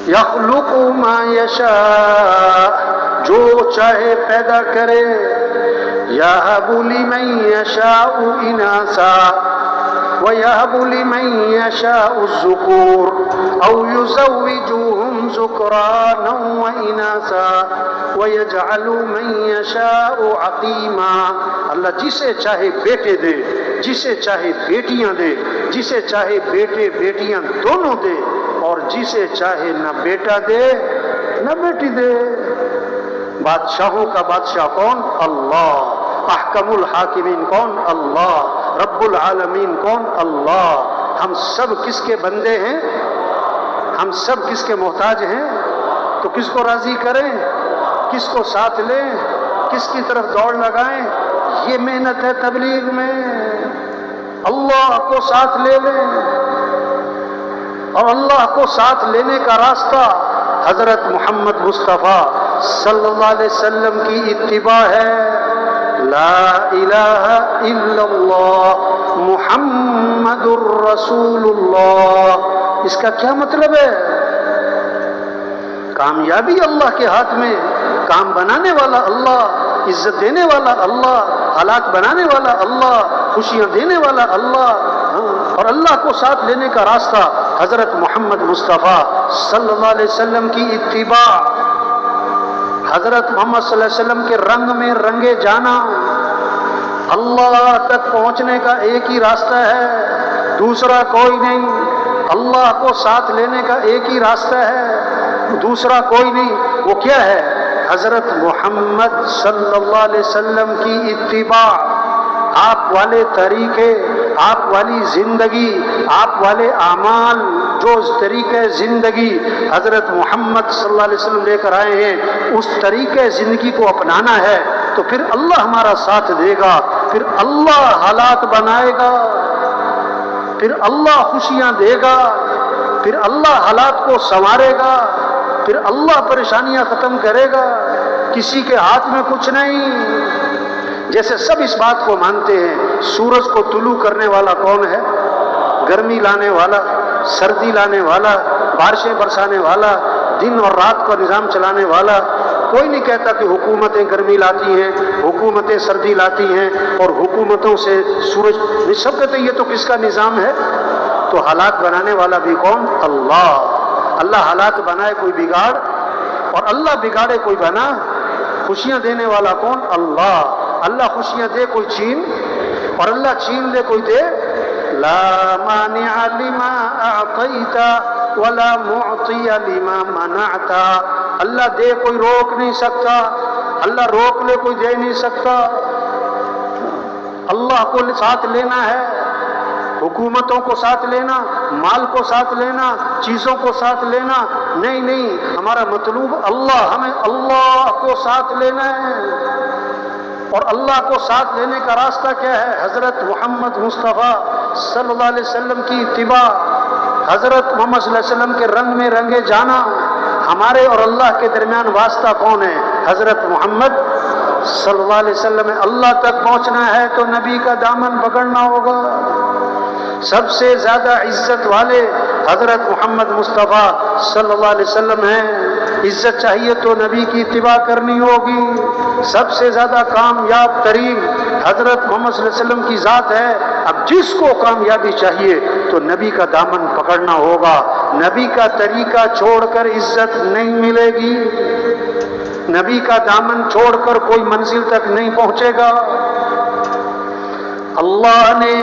یخلق ما یشاء، جو چاہے پیدا کرے، یہب لمن یشاء اناثا وَيَهَبُ لِمَن يَشَاءُ الذُّكُورَ أَوْ يُزَوِّجُهُمْ ذُكْرَانًا وَإِنَاثًا وَيَجْعَلُ مَن يَشَاءُ عَقِيمًا۔ اللہ جسے چاہے بیٹے دے، جسے چاہے بیٹیاں دے، جسے چاہے بیٹے بیٹیاں دونوں دے، اور جسے چاہے نہ بیٹا دے نہ بیٹی دے۔ بادشاہوں کا بادشاہ کون؟ اللہ۔ احکم الحاکمین کون؟ اللہ۔ رب العالمین کون؟ اللہ۔ ہم سب کس کے بندے ہیں؟ ہم سب کس کے محتاج ہیں؟ تو کس کو راضی کریں؟ کس کو ساتھ لیں؟ کس کی طرف دوڑ لگائیں؟ یہ محنت ہے تبلیغ میں، اللہ کو ساتھ لے لیں، اور اللہ کو ساتھ لینے کا راستہ حضرت محمد مصطفیٰ صلی اللہ علیہ وسلم کی اتباع ہے۔ لا الہ الا اللہ محمد الرسول اللہ۔ اس کا کیا مطلب ہے؟ کامیابی اللہ کے ہاتھ میں، کام بنانے والا اللہ، عزت دینے والا اللہ، حالات بنانے والا اللہ، خوشیاں دینے والا اللہ، اور اللہ کو ساتھ لینے کا راستہ حضرت محمد مصطفیٰ صلی اللہ علیہ وسلم کی اتباع، حضرت محمد صلی اللہ علیہ وسلم کے رنگ میں رنگے جانا۔ اللہ تک پہنچنے کا ایک ہی راستہ ہے، دوسرا کوئی نہیں۔ اللہ کو ساتھ لینے کا ایک ہی راستہ ہے، دوسرا کوئی نہیں۔ وہ کیا ہے؟ حضرت محمد صلی اللہ علیہ وسلم کی اتباع، آپ والے طریقے، آپ والی زندگی، آپ والے اعمال، جو اس طریقے زندگی حضرت محمد صلی اللہ علیہ وسلم لے کر آئے ہیں، اس طریقے زندگی کو اپنانا ہے، تو پھر اللہ ہمارا ساتھ دے گا، پھر اللہ حالات بنائے گا، پھر اللہ خوشیاں دے گا، پھر اللہ حالات کو سنوارے گا، پھر اللہ پریشانیاں ختم کرے گا۔ کسی کے ہاتھ میں کچھ نہیں۔ جیسے سب اس بات کو مانتے ہیں، سورج کو طلوع کرنے والا کون ہے؟ گرمی لانے والا، سردی لانے والا، بارشیں برسانے والا، دن اور رات کا نظام چلانے والا۔ کوئی نہیں کہتا کہ حکومتیں گرمی لاتی ہیں، حکومتیں سردی لاتی ہیں، اور حکومتوں سے سورج، سب کہتے ہیں یہ تو کس کا نظام ہے؟ تو حالات بنانے والا بھی کون؟ اللہ۔ اللہ حالات بنائے کوئی بگاڑ، اور اللہ بگاڑے کوئی بنا۔ خوشیاں دینے والا کون؟ اللہ۔ اللہ خوشیاں دے کوئی چھین، اور اللہ چھین دے کوئی دے۔ لا مانع لما اعطیت ولا معطی لما منعت۔ اللہ دے کوئی روک نہیں سکتا، اللہ روک لے کوئی دے نہیں سکتا۔ اللہ کو ساتھ لینا ہے، حکومتوں کو ساتھ لینا، مال کو ساتھ لینا، چیزوں کو ساتھ لینا نہیں، نہیں۔ ہمارا مطلوب اللہ، ہمیں اللہ کو ساتھ لینا ہے، اور اللہ کو ساتھ لینے کا راستہ کیا ہے؟ حضرت محمد مصطفیٰ صلی اللہ علیہ وسلم کی اتباع، حضرت محمد صلی اللہ علیہ وسلم کے رنگ میں رنگے جانا۔ ہمارے اور اللہ کے درمیان واسطہ کون ہے؟ حضرت محمد صلی اللہ علیہ وسلم۔ اللہ تک پہنچنا ہے تو نبی کا دامن پکڑنا ہوگا۔ سب سے زیادہ عزت والے حضرت محمد مصطفیٰ صلی اللہ علیہ وسلم ہیں۔ عزت چاہیے تو نبی کی اتباع کرنی ہوگی۔ سب سے زیادہ کامیاب ترین حضرت محمد صلی اللہ علیہ وسلم کی ذات ہے۔ اب جس کو کامیابی چاہیے تو نبی کا دامن پکڑنا ہوگا۔ نبی کا طریقہ چھوڑ کر عزت نہیں ملے گی، نبی کا دامن چھوڑ کر کوئی منزل تک نہیں پہنچے گا۔ اللہ نے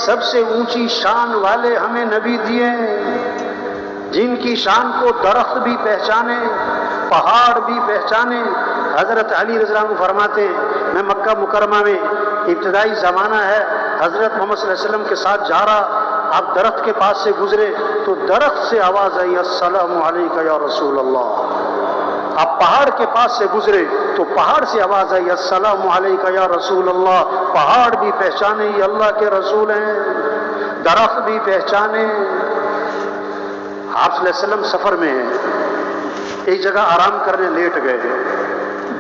سب سے اونچی شان والے ہمیں نبی دیے ہیں، جن کی شان کو درخت بھی پہچانے، پہاڑ بھی پہچانے۔ حضرت علی رضی اللہ عنہ فرماتے ہیں، میں مکہ مکرمہ میں ابتدائی زمانہ ہے، حضرت محمد صلی اللہ علیہ وسلم کے ساتھ جا رہا، آپ درخت کے پاس سے گزرے تو درخت سے آواز آئی، السلام علیکم یا رسول اللہ۔ آپ پہاڑ کے پاس سے گزرے تو پہاڑ سے آواز آئی، السلام علیکم یا رسول اللہ۔ پہاڑ بھی پہچانے یہ اللہ کے رسول ہیں، درخت بھی پہچانے۔ آپ صلی اللہ علیہ وسلم سفر میں ہیں، ایک جگہ آرام کرنے لیٹ گئے،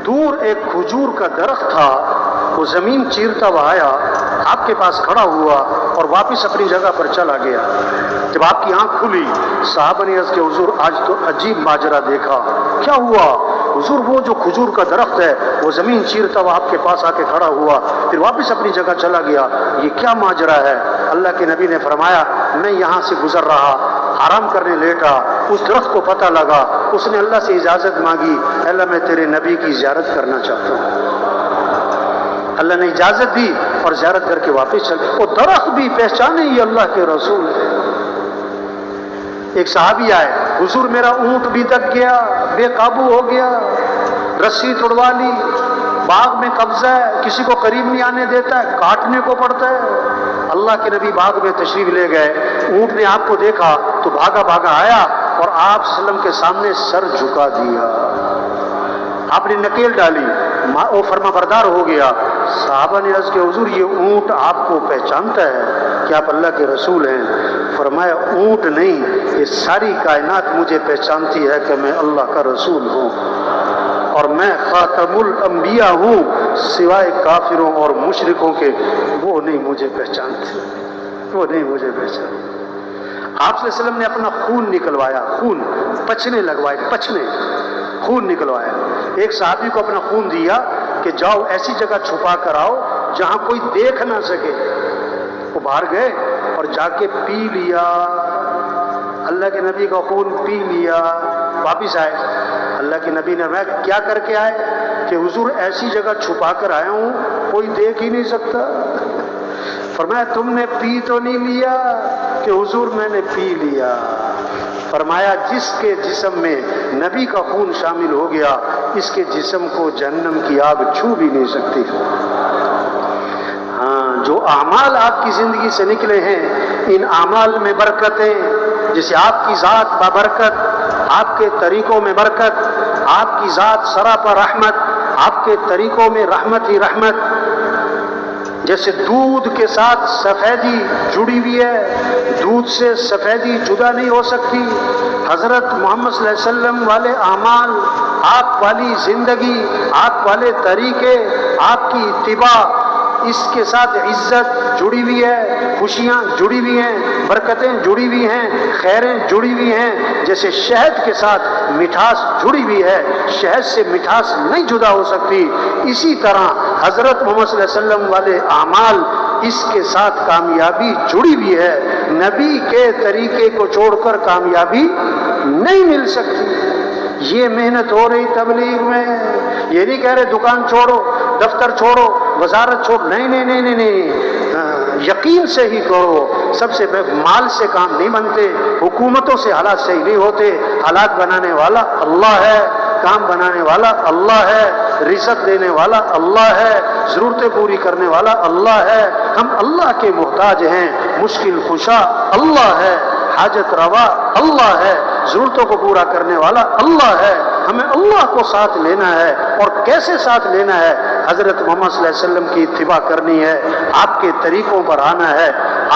دور ایک کھجور کا درخت تھا، وہ زمین چیرتا ہوا آیا، آپ کے پاس کھڑا ہوا اور واپس اپنی جگہ پر چلا گیا۔ جب آپ کی آنکھ کھلی، صحابہ نے عرض کیا حضور آج تو عجیب ماجرا دیکھا۔ کیا ہوا؟ حضور وہ جو کھجور کا درخت ہے وہ زمین چیرتا ہوا آپ کے پاس آ کے کھڑا ہوا، پھر واپس اپنی جگہ چلا گیا، یہ کیا ماجرا ہے؟ اللہ کے نبی نے فرمایا میں یہاں سے گزر رہا، آرام کرنے لیٹا، اس درخت کو پتہ لگا، اس نے اللہ سے اجازت مانگی، اللہ میں تیرے نبی کی زیارت کرنا چاہتا ہوں۔ اللہ نے اجازت دی اور زیارت کر کے واپس چل، وہ درخت بھی پہچانے یہ اللہ کے رسول ہے۔ ایک صحابی آئے، حضور میرا اونٹ بھی دک گیا، بے قابو ہو گیا، رسی توڑوا لی، باغ میں قبضہ ہے، کسی کو قریب نہیں آنے دیتا ہے، کاٹنے کو پڑتا ہے۔ اللہ کے نبی باغ میں تشریف لے گئے، اونٹ نے آپ کو دیکھا تو بھاگا بھاگا آیا اور آپ صلی اللہ علیہ وسلم کے سامنے سر جھکا دیا، آپ نے نکیل ڈالی، وہ فرما بردار ہو گیا۔ صحابہ نے عرض کیا حضور یہ اونٹ آپ کو پہچانتا ہے کہ آپ اللہ کے رسول ہیں؟ فرمایا اونٹ نہیں، یہ ساری کائنات مجھے پہچانتی ہے کہ میں اللہ کا رسول ہوں اور میں خاتم الانبیاء ہوں، سوائے کافروں اور مشرکوں کے وہ نہیں مجھے پہچانتے، وہ نہیں مجھے پہچانتے۔ آپ صلی اللہ علیہ وسلم نے اپنا خون نکلوایا، خون پچنے لگوائے، پچنے خون نکلوایا۔ ایک صحابی کو اپنا خون دیا کہ جاؤ ایسی جگہ چھپا کر آؤ جہاں کوئی دیکھ نہ سکے۔ وہ باہر گئے اور جا کے پی لیا، اللہ کے نبی کا خون پی لیا، واپس آئے۔ اللہ کے نبی نے فرمایا کیا کر کے آئے؟ کہ حضور ایسی جگہ چھپا کر آیا ہوں کوئی دیکھ ہی نہیں سکتا۔ فرمایا تم نے پی تو نہیں لیا؟ کہ حضور میں نے پی لیا۔ فرمایا جس کے جسم میں نبی کا خون شامل ہو گیا اس کے جسم کو جہنم کی آگ چھو بھی نہیں سکتی۔ ہاں جو اعمال آپ کی زندگی سے نکلے ہیں ان اعمال میں برکتیں، جیسے آپ کی ذات بابرکت، آپ کے طریقوں میں برکت، آپ کی ذات سراپا رحمت، آپ کے طریقوں میں رحمت ہی رحمت۔ جیسے دودھ کے ساتھ سفیدی جڑی ہوئی ہے، دودھ سے سفیدی جدا نہیں ہو سکتی، حضرت محمد صلی اللہ علیہ وسلم والے اعمال، آپ والی زندگی، آپ والے طریقے، آپ کی اتباع، اس کے ساتھ عزت جڑی ہوئی ہے، خوشیاں جڑی ہوئی ہیں، برکتیں جڑی ہوئی ہیں، خیریں جڑی ہوئی ہیں۔ جیسے شہد کے ساتھ مٹھاس جڑی ہوئی ہے، شہد سے مٹھاس نہیں جدا ہو سکتی، اسی طرح حضرت محمد صلی اللہ علیہ وسلم والے اعمال اس کے ساتھ کامیابی جڑی ہوئی ہے۔ نبی کے طریقے کو چھوڑ کر کامیابی نہیں مل سکتی۔ یہ محنت ہو رہی تبلیغ میں، یہ نہیں کہہ رہے دکان چھوڑو، دفتر چھوڑو، وزارت چھوڑو، نہیں نہیں نہیں نہیں نہیں، یقین سے ہی کرو۔ سب سے مال سے کام نہیں بنتے، حکومتوں سے حالات صحیح نہیں ہوتے، حالات بنانے والا اللہ ہے، کام بنانے والا اللہ ہے، رزق دینے والا اللہ ہے، ضرورتیں پوری کرنے والا اللہ ہے۔ ہم اللہ کے محتاج ہیں، مشکل کشا اللہ ہے، حاجت روا اللہ ہے، ضرورتوں کو پورا کرنے والا اللہ ہے۔ ہمیں اللہ کو ساتھ لینا ہے، اور کیسے ساتھ لینا ہے؟ حضرت محمد صلی اللہ علیہ وسلم کی اتباع کرنی ہے، آپ کے طریقوں پر آنا ہے۔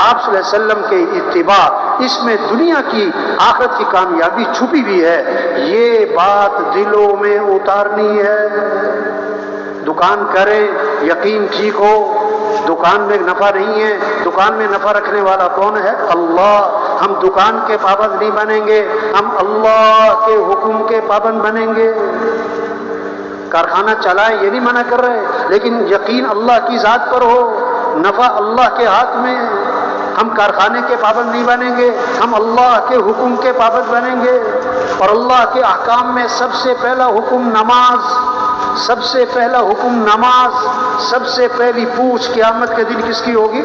آپ صلی اللہ علیہ وسلم کی اتباع، اس میں دنیا کی آخرت کی کامیابی چھپی ہوئی ہے، یہ بات دلوں میں اتارنی ہے۔ دکان کریں، یقین ٹھیک ہو، دکان میں نفع نہیں ہے، دکان میں نفع رکھنے والا کون ہے؟ اللہ۔ ہم دکان کے پابند نہیں بنیں گے، ہم اللہ کے حکم کے پابند بنیں گے۔ کارخانہ چلائیں یہ نہیں منع کر رہے، لیکن یقین اللہ کی ذات پر ہو، نفع اللہ کے ہاتھ میں۔ ہم کارخانے کے پابند نہیں بنیں گے، ہم اللہ کے حکم کے پابند بنیں گے۔ اور اللہ کے احکام میں سب سے پہلا حکم نماز، سب سے پہلا حکم نماز، سب سے پہلی پوچھ قیامت کے دن کس کی ہوگی؟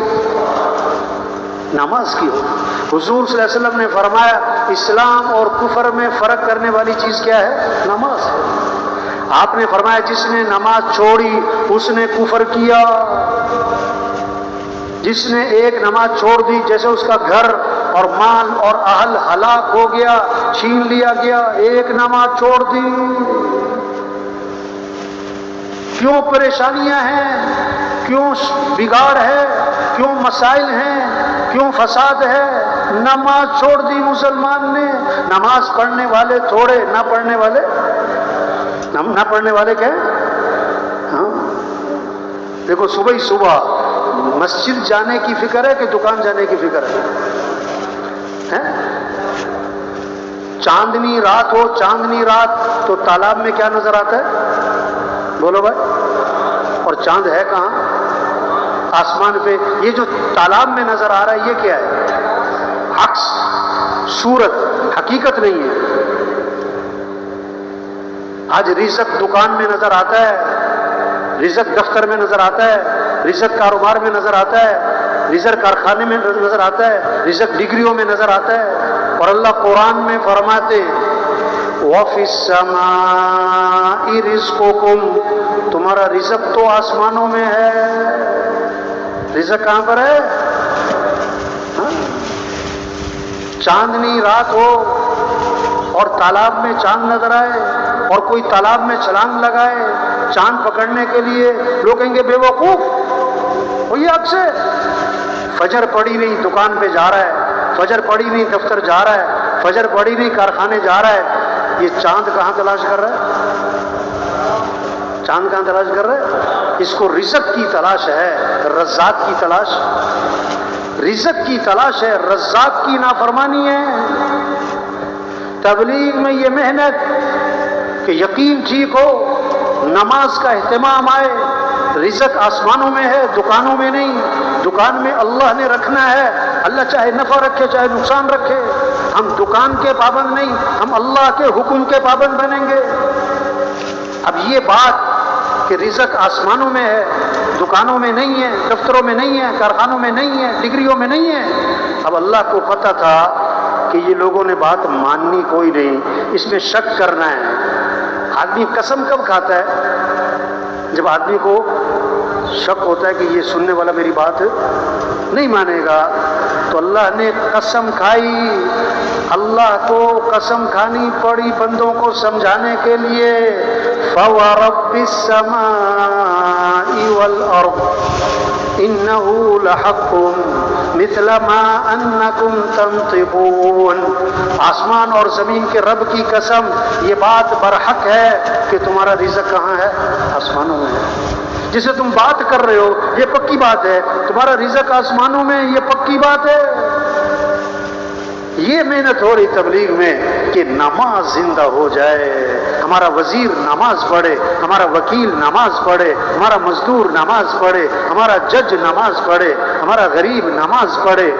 نماز کی ہوگی۔ حضور صلی اللہ علیہ وسلم نے فرمایا اسلام اور کفر میں فرق کرنے والی چیز کیا ہے؟ نماز ہے۔ آپ نے فرمایا جس نے نماز چھوڑی اس نے کفر کیا، جس نے ایک نماز چھوڑ دی جیسے اس کا گھر اور مال اور اہل ہلاک ہو گیا، چھین لیا گیا، ایک نماز چھوڑ دی۔ کیوں پریشانیاں ہیں، کیوں بگاڑ ہے، کیوں مسائل ہیں، کیوں فساد ہے؟ نماز چھوڑ دی مسلمان نے۔ نماز پڑھنے والے تھوڑے، نہ پڑھنے والے، نہ پڑھنے والے کیا؟ ہاں دیکھو صبح ہی صبح مسجد جانے کی فکر ہے کہ دکان جانے کی فکر ہے؟ چاندنی رات ہو، چاندنی رات تو تالاب میں کیا نظر آتا ہے؟ بولو بھائی. اور چاند ہے کہاں؟ آسمان پہ. یہ جو تالاب میں نظر آ رہا ہے یہ کیا ہے؟ عکس، صورت، حقیقت نہیں ہے. آج رزق دکان میں نظر آتا ہے، رزق دفتر میں نظر آتا ہے، رزق کاروبار میں نظر آتا ہے، رزق کارخانے میں نظر آتا ہے، رزق ڈگریوں میں نظر آتا ہے. اور اللہ قرآن میں فرماتے وَفِي السَّمَاءِ رِزْقُكُمْ، تمہارا رزق تو آسمانوں میں ہے. رزق کہاں پر ہے؟ چاندنی رات ہو اور تالاب میں چاند نظر آئے اور کوئی تالاب میں چھلانگ لگائے چاند پکڑنے کے لیے، لوگ کہیں گے بے وقوف. وہ یہ عکس ہے. فجر پڑی نہیں دکان پہ جا رہا ہے، فجر پڑی نہیں دفتر جا رہا ہے، فجر پڑی نہیں کارخانے جا رہا ہے. یہ چاند کہاں تلاش کر رہا ہے؟ چاند کہاں تلاش کر رہا ہے؟ اس کو رزق کی تلاش ہے، رزاق کی تلاش. رزق کی تلاش ہے، رزاق کی نافرمانی ہے. تبلیغ میں یہ محنت کہ یقین ٹھیک ہو، نماز کا اہتمام آئے. رزق آسمانوں میں ہے، دکانوں میں نہیں. دکان میں اللہ نے رکھنا ہے، اللہ چاہے نفع رکھے چاہے نقصان رکھے. ہم دکان کے پابند نہیں، ہم اللہ کے حکم کے پابند بنیں گے. اب یہ بات کہ رزق آسمانوں میں ہے، دکانوں میں نہیں ہے، دفتروں میں نہیں ہے، کارخانوں میں نہیں ہے، ڈگریوں میں نہیں ہے. اب اللہ کو پتہ تھا کہ یہ لوگوں نے بات ماننی کوئی نہیں، اس میں شک کرنا ہے. آدمی قسم کب کھاتا ہے؟ جب آدمی کو شک ہوتا ہے کہ یہ سننے والا میری بات نہیں مانے گا. تو اللہ نے قسم کھائی، اللہ کو قسم کھانی پڑی بندوں کو سمجھانے کے لیے. فَوَرَبِّ السَّمَاءِ وَالْأَرْضِ إِنَّهُ لَحَقٌّ مِثْلَ مَا أَنَّكُمْ تَنطِقُونَ. آسمان اور زمین کے رب کی قسم، یہ بات برحق ہے کہ تمہارا رزق کہاں ہے؟ آسمانوں میں ہے. جسے تم بات کر رہے ہو یہ پکی بات ہے، تمہارا رزق آسمانوں میں، یہ پکی بات ہے. یہ محنت ہو رہی تبلیغ میں کہ نماز زندہ ہو جائے. ہمارا وزیر نماز پڑھے، ہمارا وکیل نماز پڑھے، ہمارا مزدور نماز پڑھے، ہمارا جج نماز پڑھے، ہمارا غریب نماز پڑھے.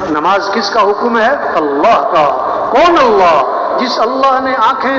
نماز کس کا حکم ہے؟ اللہ کا. کون اللہ؟ جس اللہ نے آنکھیں